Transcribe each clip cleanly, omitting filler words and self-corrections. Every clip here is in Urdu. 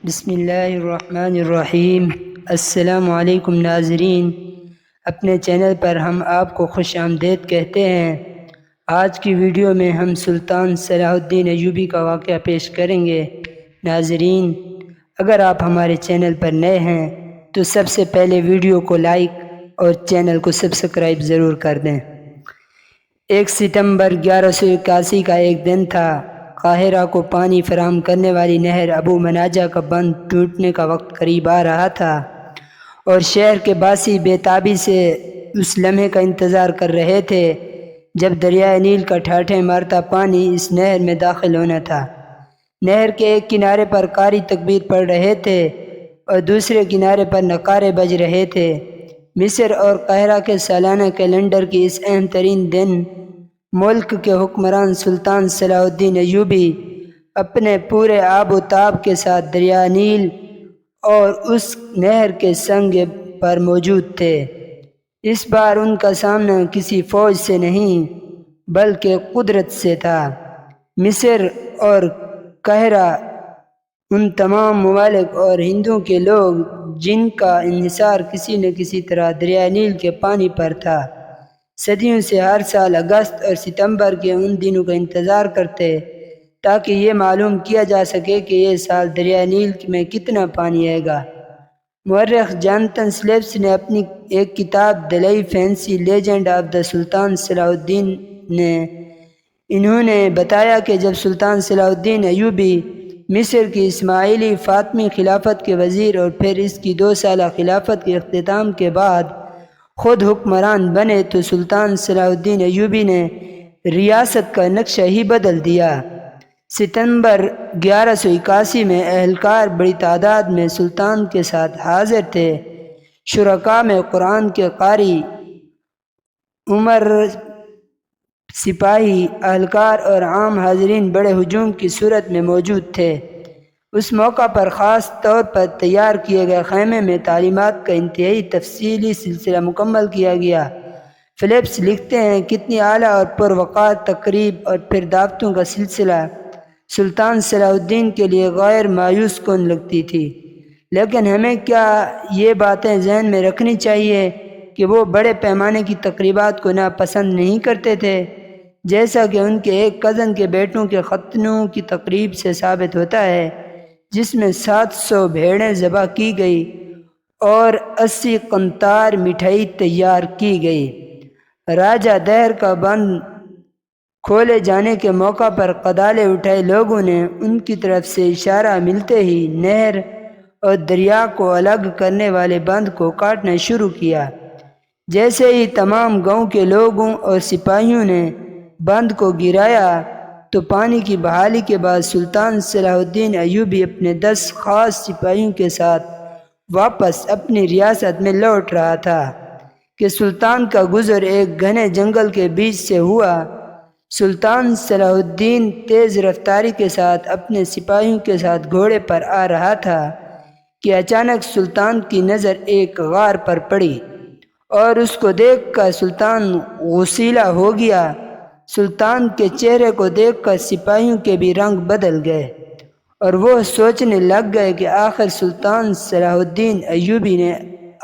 بسم اللہ الرحمن الرحیم۔ السلام علیکم ناظرین، اپنے چینل پر ہم آپ کو خوش آمدید کہتے ہیں۔ آج کی ویڈیو میں ہم سلطان صلاح الدین ایوبی کا واقعہ پیش کریں گے۔ ناظرین، اگر آپ ہمارے چینل پر نئے ہیں تو سب سے پہلے ویڈیو کو لائک اور چینل کو سبسکرائب ضرور کر دیں۔ 1 ستمبر 1181 کا ایک دن تھا۔ قاہرہ کو پانی فراہم کرنے والی نہر ابو مناجہ کا بند ٹوٹنے کا وقت قریب آ رہا تھا اور شہر کے باسی بے تابی سے اس لمحے کا انتظار کر رہے تھے جب دریائے نیل کا ٹھاٹھے مارتا پانی اس نہر میں داخل ہونا تھا۔ نہر کے ایک کنارے پر قاری تکبیر پڑھ رہے تھے اور دوسرے کنارے پر نقارے بج رہے تھے۔ مصر اور قاہرہ کے سالانہ کیلنڈر کی اس اہم ترین دن ملک کے حکمران سلطان صلاح الدین ایوبی اپنے پورے آب و تاب کے ساتھ دریا نیل اور اس نہر کے سنگ پر موجود تھے۔ اس بار ان کا سامنا کسی فوج سے نہیں بلکہ قدرت سے تھا۔ مصر اور قاہرہ ان تمام ممالک اور ہندوؤں کے لوگ جن کا انحصار کسی نہ کسی طرح دریائے نیل کے پانی پر تھا، صدیوں سے ہر سال اگست اور ستمبر کے ان دنوں کا انتظار کرتے تاکہ یہ معلوم کیا جا سکے کہ یہ سال دریائے نیل میں کتنا پانی آئے گا۔ مورخ جانتن سلیپس نے اپنی ایک کتاب the life fancy legend of the Sultan Saladin انہوں نے بتایا کہ جب سلطان صلاح الدین ایوبی مصر کی اسماعیلی فاطمی خلافت کے وزیر اور پھر اس کی 2 سالہ خلافت کے اختتام کے بعد خود حکمران بنے تو سلطان صلاح الدین ایوبی نے ریاست کا نقشہ ہی بدل دیا۔ ستمبر 1181 میں اہلکار بڑی تعداد میں سلطان کے ساتھ حاضر تھے۔ شرکاء میں قرآن کے قاری، عمر، سپاہی، اہلکار اور عام حاضرین بڑے ہجوم کی صورت میں موجود تھے۔ اس موقع پر خاص طور پر تیار کیے گئے خیمے میں تعلیمات کا انتہائی تفصیلی سلسلہ مکمل کیا گیا۔ فلپس لکھتے ہیں، کتنی اعلیٰ اور پروقار تقریب اور پھر دعوتوں کا سلسلہ سلطان صلاح الدین کے لیے غیر مایوس کن لگتی تھی، لیکن ہمیں کیا یہ باتیں ذہن میں رکھنی چاہیے کہ وہ بڑے پیمانے کی تقریبات کو ناپسند نہیں کرتے تھے، جیسا کہ ان کے ایک کزن کے بیٹوں کے ختنوں کی تقریب سے ثابت ہوتا ہے، جس میں 700 بھیڑیں ذبح کی گئی اور 80 قنطار مٹھائی تیار کی گئی۔ راجہ دہر کا بند کھولے جانے کے موقع پر قدالے اٹھائے لوگوں نے ان کی طرف سے اشارہ ملتے ہی نہر اور دریا کو الگ کرنے والے بند کو کاٹنا شروع کیا۔ جیسے ہی تمام گاؤں کے لوگوں اور سپاہیوں نے بند کو گرایا تو پانی کی بحالی کے بعد سلطان صلاح الدین ایوبی اپنے 10 خاص سپاہیوں کے ساتھ واپس اپنی ریاست میں لوٹ رہا تھا کہ سلطان کا گزر ایک گھنے جنگل کے بیچ سے ہوا۔ سلطان صلاح الدین تیز رفتاری کے ساتھ اپنے سپاہیوں کے ساتھ گھوڑے پر آ رہا تھا کہ اچانک سلطان کی نظر ایک غار پر پڑی اور اس کو دیکھ کر سلطان غسیلہ ہو گیا۔ سلطان کے چہرے کو دیکھ کر سپاہیوں کے بھی رنگ بدل گئے اور وہ سوچنے لگ گئے کہ آخر سلطان صلاح الدین ایوبی نے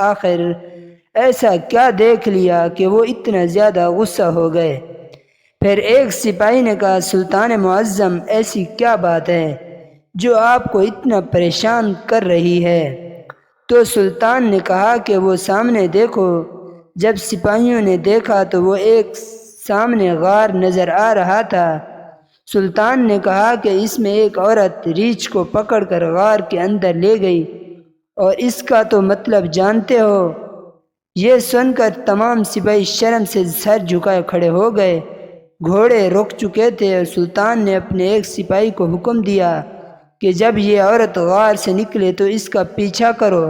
آخر ایسا کیا دیکھ لیا کہ وہ اتنا زیادہ غصہ ہو گئے۔ پھر ایک سپاہی نے کہا، سلطان معظم، ایسی کیا بات ہے جو آپ کو اتنا پریشان کر رہی ہے؟ تو سلطان نے کہا کہ وہ سامنے دیکھو۔ جب سپاہیوں نے دیکھا تو وہ ایک سامنے غار نظر آ رہا تھا۔ سلطان نے کہا کہ اس میں ایک عورت ریچھ کو پکڑ کر غار کے اندر لے گئی اور اس کا تو مطلب جانتے ہو۔ یہ سن کر تمام سپاہی شرم سے سر جھکائے کھڑے ہو گئے۔ گھوڑے رک چکے تھے اور سلطان نے اپنے ایک سپاہی کو حکم دیا کہ جب یہ عورت غار سے نکلے تو اس کا پیچھا کرو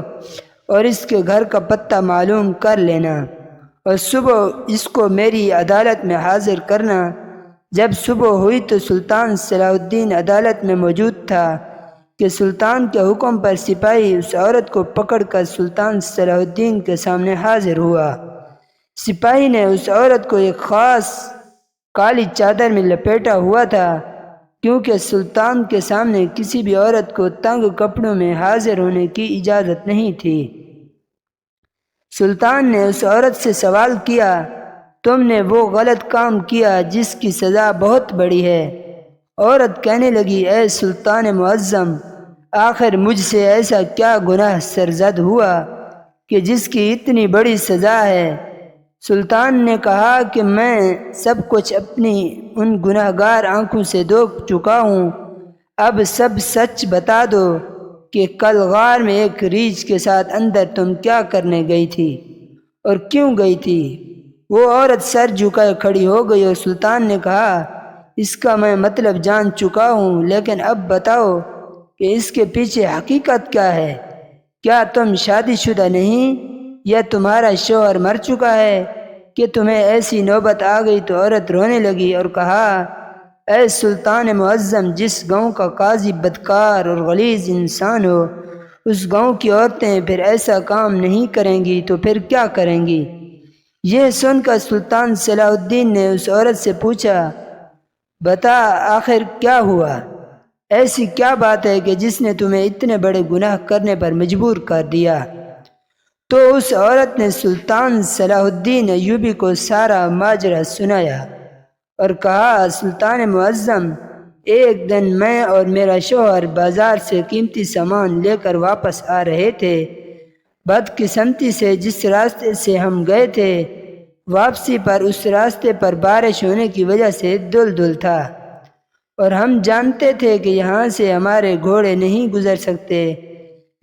اور اس کے گھر کا پتہ معلوم کر لینا اور صبح اس کو میری عدالت میں حاضر کرنا۔ جب صبح ہوئی تو سلطان صلاح الدین عدالت میں موجود تھا کہ سلطان کے حکم پر سپاہی اس عورت کو پکڑ کر سلطان صلاح الدین کے سامنے حاضر ہوا۔ سپاہی نے اس عورت کو ایک خاص کالی چادر میں لپیٹا ہوا تھا کیونکہ سلطان کے سامنے کسی بھی عورت کو تنگ کپڑوں میں حاضر ہونے کی اجازت نہیں تھی۔ سلطان نے اس عورت سے سوال کیا، تم نے وہ غلط کام کیا جس کی سزا بہت بڑی ہے۔ عورت کہنے لگی، اے سلطان معظم، آخر مجھ سے ایسا کیا گناہ سرزد ہوا کہ جس کی اتنی بڑی سزا ہے؟ سلطان نے کہا کہ میں سب کچھ اپنی ان گناہ گار آنکھوں سے دیکھ چکا ہوں، اب سب سچ بتا دو کہ کل غار میں ایک ریچھ کے ساتھ اندر تم کیا کرنے گئی تھی اور کیوں گئی تھی؟ وہ عورت سر جھکائے کھڑی ہو گئی اور سلطان نے کہا، اس کا میں مطلب جان چکا ہوں، لیکن اب بتاؤ کہ اس کے پیچھے حقیقت کیا ہے؟ کیا تم شادی شدہ نہیں یا تمہارا شوہر مر چکا ہے کہ تمہیں ایسی نوبت آ گئی؟ تو عورت رونے لگی اور کہا، اے سلطان معظم، جس گاؤں کا قاضی بدکار اور غلیظ انسان ہو، اس گاؤں کی عورتیں پھر ایسا کام نہیں کریں گی تو پھر کیا کریں گی؟ یہ سن کر سلطان صلاح الدین نے اس عورت سے پوچھا، بتا آخر کیا ہوا؟ ایسی کیا بات ہے کہ جس نے تمہیں اتنے بڑے گناہ کرنے پر مجبور کر دیا؟ تو اس عورت نے سلطان صلاح الدین ایوبی کو سارا ماجرا سنایا اور کہا، سلطان معظم، ایک دن میں اور میرا شوہر بازار سے قیمتی سامان لے کر واپس آ رہے تھے۔ بدقسمتی سے جس راستے سے ہم گئے تھے، واپسی پر اس راستے پر بارش ہونے کی وجہ سے دلدل تھا، اور ہم جانتے تھے کہ یہاں سے ہمارے گھوڑے نہیں گزر سکتے،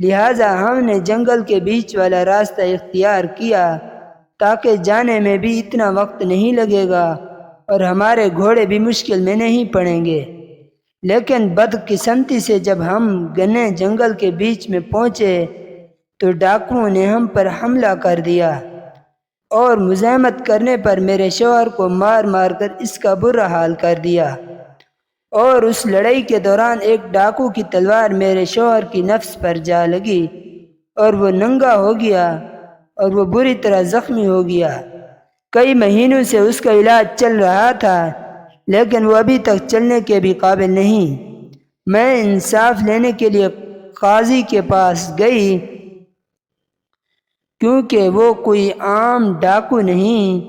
لہٰذا ہم نے جنگل کے بیچ والا راستہ اختیار کیا تاکہ جانے میں بھی اتنا وقت نہیں لگے گا اور ہمارے گھوڑے بھی مشکل میں نہیں پڑیں گے۔ لیکن بدقسمتی سے جب ہم گھنے جنگل کے بیچ میں پہنچے تو ڈاکوؤں نے ہم پر حملہ کر دیا اور مزاحمت کرنے پر میرے شوہر کو مار مار کر اس کا برا حال کر دیا، اور اس لڑائی کے دوران ایک ڈاکو کی تلوار میرے شوہر کی نفس پر جا لگی اور وہ ننگا ہو گیا اور وہ بری طرح زخمی ہو گیا۔ کئی مہینوں سے اس کا علاج چل رہا تھا، لیکن وہ ابھی تک چلنے کے بھی قابل نہیں۔ میں انصاف لینے کے لیے قاضی کے پاس گئی، کیونکہ وہ کوئی عام ڈاکو نہیں،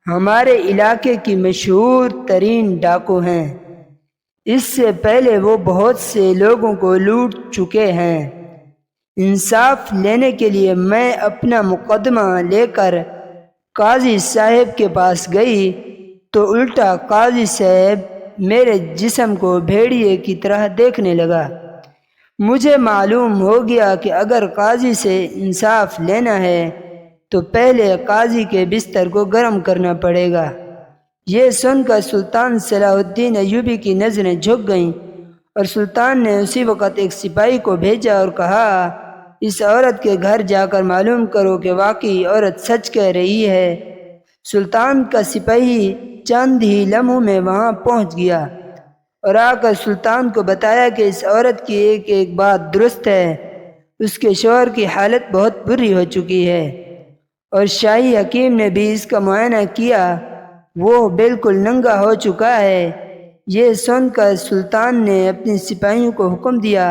ہمارے علاقے کی مشہور ترین ڈاکو ہیں۔ اس سے پہلے وہ بہت سے لوگوں کو لوٹ چکے ہیں۔ انصاف لینے کے لیے میں اپنا مقدمہ لے کر قاضی صاحب کے پاس گئی تو الٹا قاضی صاحب میرے جسم کو بھیڑیے کی طرح دیکھنے لگا۔ مجھے معلوم ہو گیا کہ اگر قاضی سے انصاف لینا ہے تو پہلے قاضی کے بستر کو گرم کرنا پڑے گا۔ یہ سن کر سلطان صلاح الدین ایوبی کی نظریں جھک گئیں اور سلطان نے اسی وقت ایک سپاہی کو بھیجا اور کہا، اس عورت کے گھر جا کر معلوم کرو کہ واقعی عورت سچ کہہ رہی ہے۔ سلطان کا سپاہی چند ہی لمحوں میں وہاں پہنچ گیا اور آ کر سلطان کو بتایا کہ اس عورت کی ایک ایک بات درست ہے، اس کے شوہر کی حالت بہت بری ہو چکی ہے، اور شاہی حکیم نے بھی اس کا معائنہ کیا، وہ بالکل ننگا ہو چکا ہے۔ یہ سن کر سلطان نے اپنے سپاہیوں کو حکم دیا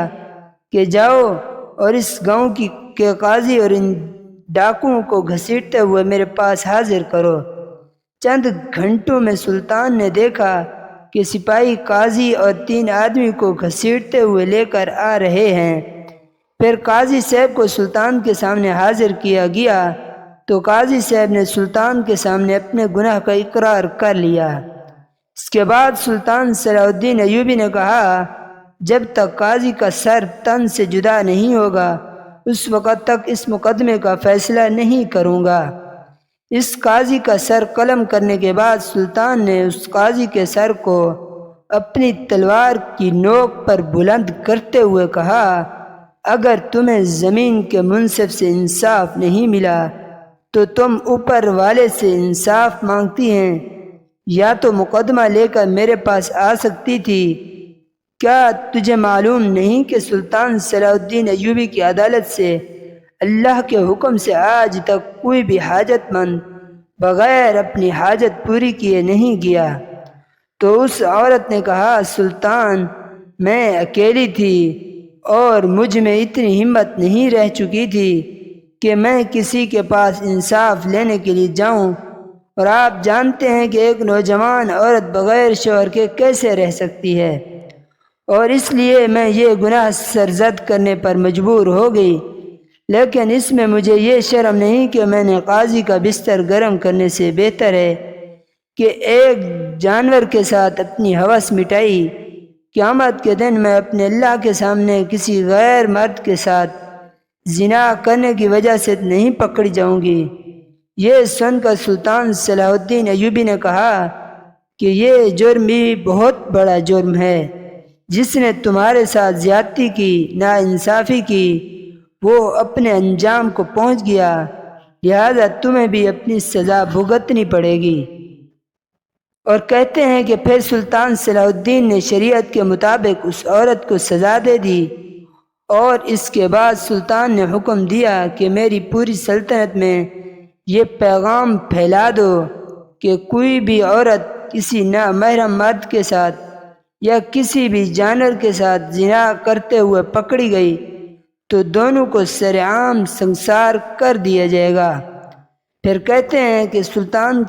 کہ جاؤ اور اس گاؤں کے قاضی اور ان ڈاکوؤں کو گھسیٹتے ہوئے میرے پاس حاضر کرو۔ چند گھنٹوں میں سلطان نے دیکھا کہ سپاہی قاضی اور 3 آدمی کو گھسیٹتے ہوئے لے کر آ رہے ہیں۔ پھر قاضی صاحب کو سلطان کے سامنے حاضر کیا گیا تو قاضی صاحب نے سلطان کے سامنے اپنے گناہ کا اقرار کر لیا۔ اس کے بعد سلطان صلاح الدین ایوبی نے کہا، جب تک قاضی کا سر تن سے جدا نہیں ہوگا اس وقت تک اس مقدمے کا فیصلہ نہیں کروں گا۔ اس قاضی کا سر قلم کرنے کے بعد سلطان نے اس قاضی کے سر کو اپنی تلوار کی نوک پر بلند کرتے ہوئے کہا، اگر تمہیں زمین کے منصف سے انصاف نہیں ملا تو تم اوپر والے سے انصاف مانگتی ہیں، یا تو مقدمہ لے کر میرے پاس آ سکتی تھی۔ کیا تجھے معلوم نہیں کہ سلطان صلاح الدین ایوبی کی عدالت سے اللہ کے حکم سے آج تک کوئی بھی حاجت مند بغیر اپنی حاجت پوری کیے نہیں گیا؟ تو اس عورت نے کہا سلطان میں اکیلی تھی اور مجھ میں اتنی ہمت نہیں رہ چکی تھی کہ میں کسی کے پاس انصاف لینے کے لیے جاؤں، اور آپ جانتے ہیں کہ ایک نوجوان عورت بغیر شوہر کے کیسے رہ سکتی ہے، اور اس لیے میں یہ گناہ سرزد کرنے پر مجبور ہو گئی۔ لیکن اس میں مجھے یہ شرم نہیں کہ میں نے قاضی کا بستر گرم کرنے سے بہتر ہے کہ ایک جانور کے ساتھ اپنی ہوس مٹائی۔ قیامت کے دن میں اپنے اللہ کے سامنے کسی غیر مرد کے ساتھ زنا کرنے کی وجہ سے نہیں پکڑی جاؤں گی۔ یہ سن کر سلطان صلاح الدین ایوبی نے کہا کہ یہ جرم بھی بہت بڑا جرم ہے، جس نے تمہارے ساتھ زیادتی کی، ناانصافی کی، وہ اپنے انجام کو پہنچ گیا، لہذا تمہیں بھی اپنی سزا بھگتنی پڑے گی۔ اور کہتے ہیں کہ پھر سلطان صلاح الدین نے شریعت کے مطابق اس عورت کو سزا دے دی، اور اس کے بعد سلطان نے حکم دیا کہ میری پوری سلطنت میں یہ پیغام پھیلا دو کہ کوئی بھی عورت کسی نامحرم مرد کے ساتھ یا کسی بھی جانور کے ساتھ زنا کرتے ہوئے پکڑی گئی تو دونوں کو سرعام سنسار کر دیا جائے گا۔ پھر کہتے ہیں کہ سلطان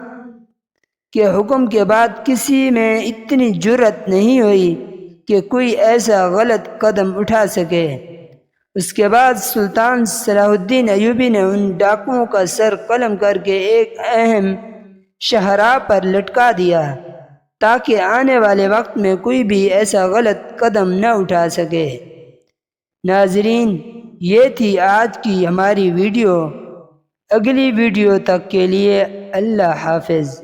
کے حکم کے بعد کسی میں اتنی جرأت نہیں ہوئی کہ کوئی ایسا غلط قدم اٹھا سکے۔ اس کے بعد سلطان صلاح الدین ایوبی نے ان ڈاکوؤں کا سر قلم کر کے ایک اہم شاہراہ پر لٹکا دیا تاکہ آنے والے وقت میں کوئی بھی ایسا غلط قدم نہ اٹھا سکے۔ ناظرین، یہ تھی آج کی ہماری ویڈیو۔ اگلی ویڈیو تک کے لیے اللہ حافظ۔